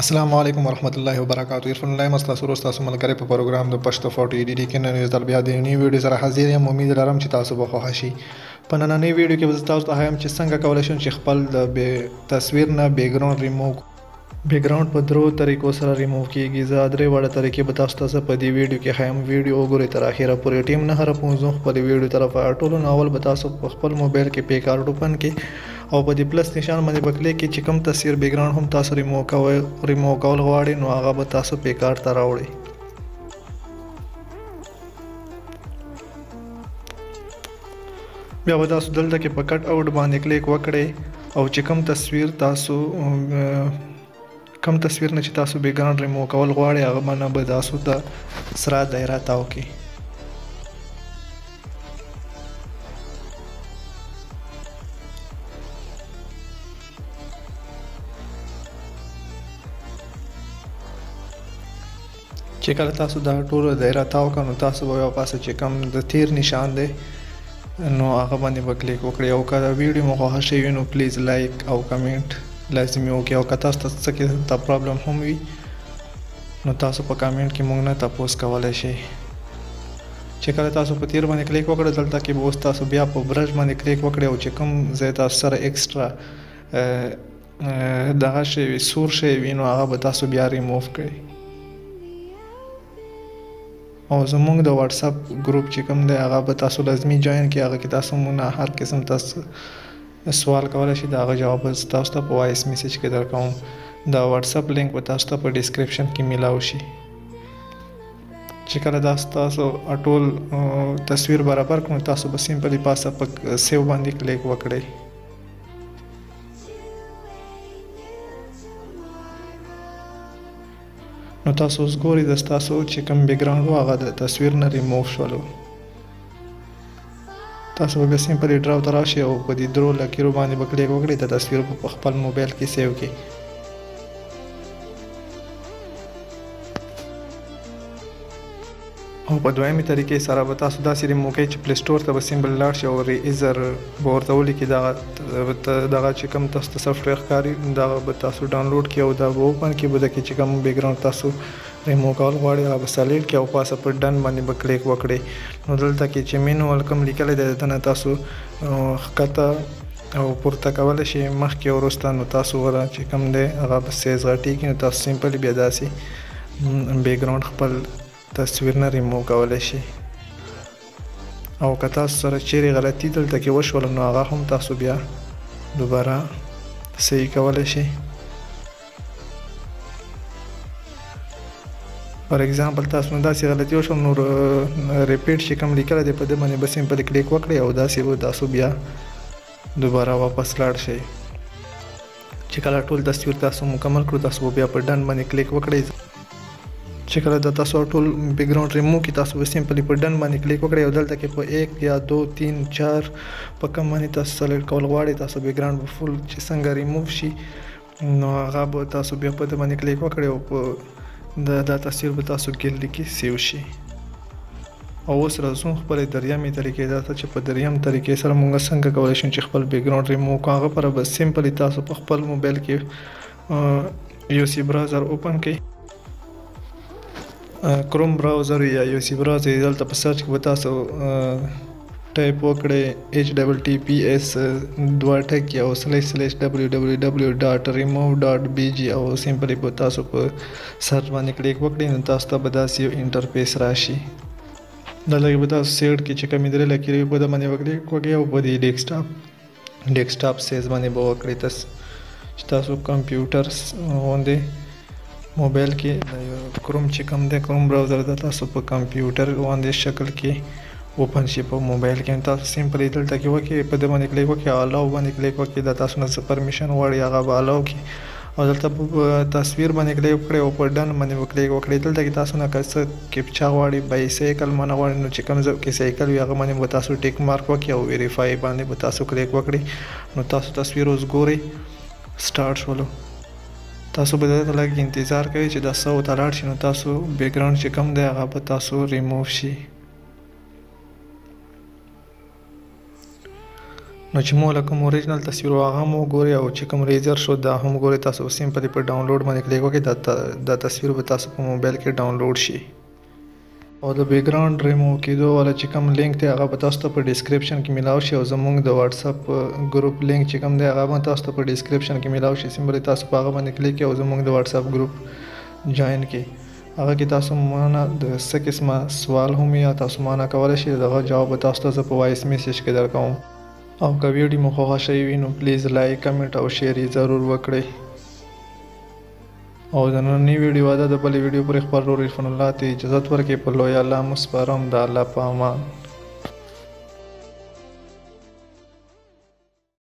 السلام علیکم ورحمت الله وبرکاتہ. عرفان الله مستاسو تاسو ملګری په پروګرام د پښتو 40 ډي کې نن یو ځل بیا د نیو ویډیو سره حاضر یم. امید لرم چې تاسو به خوښ شي. په نننۍ ویډیو کې به تاسو ته وایم چې څنګه کولی شم چې خپل د تصویر نه بیکګراوند بیکګراوند په درو طریقو سره ریموو کیږي. زه درې وړه طریقې به تاسو ته په دې ویډیو کې ښیم. ویډیو وګورئ تر اخره پورې. ټیم نه هره پوزو خپل ویډیو طرف ټولو اول به تاسو په خپل موبایل کې پیک کارت اوپن کړئ او په دې پلس نشان باندې به کلیک کړئ چې کوم تصویر بیکګراوند هم تاسو ریموو کول غواړئ نو هغه به تاسو پیک کارت ته راوړئ. بیا به تاسو دلته کې په کټ آوټ باندې کلیک وکړئ او چې کوم تصویر نه چې تاسو بیکګراوند ریموو کول غواړئ هغه باندې به تاسو د سره دایره تاو کړئ. چې کله تاسو دا ټوله دایره تاو کړئ نو تاسو به واپس چې کوم د تیر نشان دی نو هغه باندې به کلیک وکړئ او که دا ویډیو مو خوښه شوي وي نو پلیز لایک او کمنټ لازمي وکړئ او که تاسو ته څه کې پرابلم هم وي نو تاسو په کمنټ کې موږ نه تپوس کولی شئ. چې کله تاسو په تیر باندې کلیک وکړئ دلته کې به اوس تاسو بیا په برش باندې کلیک وکړئ او چې کوم ځای تاسو سره ایکسټرا دغه شی وي سور شی وي نو هغه به تاسو بیا ریموف کړئ. او زموږ د واتس اپ ګروپ چې کوم دی هغه به تاسو لازمي جوین کړئ. هغه کې تاسو مونږ هر قسم تاسو سوال کولی شئ د هغه جواب به تاسو ته په وایس میسیج کې درکوم. د واتس اپ لینک به تاسو ته په ډسکرپشن کې میلاو شي. چې کله تاسو ټول تصویر برابر کړو تاسو به سمپلی پاسه په سیو باندې کلیک وکړئ. نو تاسو اوس ګورئ د ستاسو چې کوم بیکګراوند و هغه د تصویر نه ریموو شولو. تاسو به بیا سمپلی ډراو ته راشئ او په دې درو لکیرو باندې به کلیک وکړئ. د تصویر په خپل موبایل کې سیو کړئ. او په دویمې طریقې سره به تاسو داسې ریموو کوئ چې پلی سټور ته به سمبل لاړ شئ او ریزر به ورته ولیکي دغه چې کوم تاسو ته سافټویر ښکاري دغه به تاسو ډاونلوډ کړئ او دا به اوپن کړئ. به د کې چې کوم بیکګراوند تاسو ریموو کول غواړئ هغه به سلیکټ کړئ او پاسه پر ډن باندې به کلیک وکړئ. نو دلته کې چې مینوال کوم لیکلی دی دنه تاسو ښکته او پورته کولی شئ مخکې او وروسته. نو تاسو غواړئ چې کوم دی هغه به سایز غټېږي نو تاسو سمپلي بیا داسې بیکګراوند خپل تصویر نه ریموو کولی شئ. او که تاسو سره چیرې غلطي دلته کې وشوله نو هغه هم تاسو بیا دوباره صحیح کولی شئ. فار ایگزامپل تاسو نه داسې غلطي وشوه نو ریپیټ چې کوم لیکلی دی په دې باندې به سمپلي کلیک وکړئ او داسې به تاسو بیا دوباره واپس لاړ شئ. چې کله ټول تصویر تاسو مکمل کړو تاسو به بیا په ډن باندې کلیک وکړئ. چې کله د تاسو ټول بیکګراوند ریموو کړئ تاسو به سمپلي په ډن باندې کلیک وکړئ او دلته کې په 1 یا 2 3 4 په کوم باندې تاسو سلیکټ کول غواړئ تاسو بیکګراوند به فل چې څنګه ریموو شي نو هغه به تاسو بیا په دې باندې کلیک وکړئ او په دا تصویر به تاسو ګیلري کې سیو شي. او اوس راځو خپلې دریمې طریقې ته چې په دریم طریقې سره موږ څنګه کولی شو چې خپل بیکګراوند ریموو کړو. هغه لپاره به سمپلي تاسو په خپل موبایل کې یو سی براوزر اوپن کړئ. کروم براوزر یا یو سی براوزر دلته په سرچ کې به تاسو ټایپ وکړئ HTTPS دوه ټکي او //www.remove.bg او سمپلی به تاسو په سرچ باندې کلیک وکړئ نو تاسو ته به داسې یو انټرفیس راشي. دلته کې به تاسو سیټ کې چې کومې درې لکیرې په دې باندې وکړئ او په دې ډیسکټاپ سیز باندې به وکړئ. چې تاسو کمپیوټر باندې موبایل کې د کروم چې کوم دی کروم براوزر د تاسو په کمپیوټر باندې شکل کې اوپن شي په موبایل کې تاسو سمپلی دلته کې وکړئ په دې باندې کلیک وکړئ الاو باندې کلیک وکړئ. د تاسو نه څه پرمیشن غواړئ هغه به الاو کړئ او دلته په تصویر باندې کلیک وکړئ او په ډن باندې به کلیک وکړئ. دلته کې تاسو نه که څه کیپچا غواړئ بایسیکل معنی غواړئ نو چې کوم ځای کې سایکل وي هغه باندې به تاسو ټیک مارک وکړئ او ویریفای باندې به تاسو کلیک وکړئ. نو تاسو تصویر اوس ګورئ سټارټ شولو. تاسو به دلته لږ انتظار کوئ چې دا څه ورته لاړ شي نو تاسو بیکګراوند چې کوم دی هغه به تاسو ریموو شي. نو چې مو لکه اوریجنل تصویر هغه هم وګورئ او چې کوم ریزر شو دا هم ګورئ. تاسو سمپلی په ډاونلوډ باندې کلیک وکړئ دا تصویر به تاسو په موبایل کې ډاونلوډ شي. او د بیک ګراوند ریموو کېدو والا چې کوم لینک دی هغه به تاسو ته په ډسکرپشن کې میلاو شي او زموږ د واتس اپ ګروپ لینک چې کوم دی هغه به تاسو ته په ډسکرپشن کې میلاو شي. سمپلی تاسو په هغه باندې کلیک کړئ او زموږ د واتس اپ ګروپ جوائن کړئ. هغه کې تاسو مانه د څه قسمه سوال هم یا تاسو مانه کولی شئ دغه جواب به تاسو ته زه په وایس میسیج کې درکوم. او که ویډیو مو خوښه شوې وي نو پلیز لایک کمنټ او شیر یې ضرور وکړئ. او د نننۍ ویډیو واده د بلې ویډیو پورې خپل ورور عرفان الله ته اجازت ورکړئ. په لوی الله مو سپارم. د الله په امان.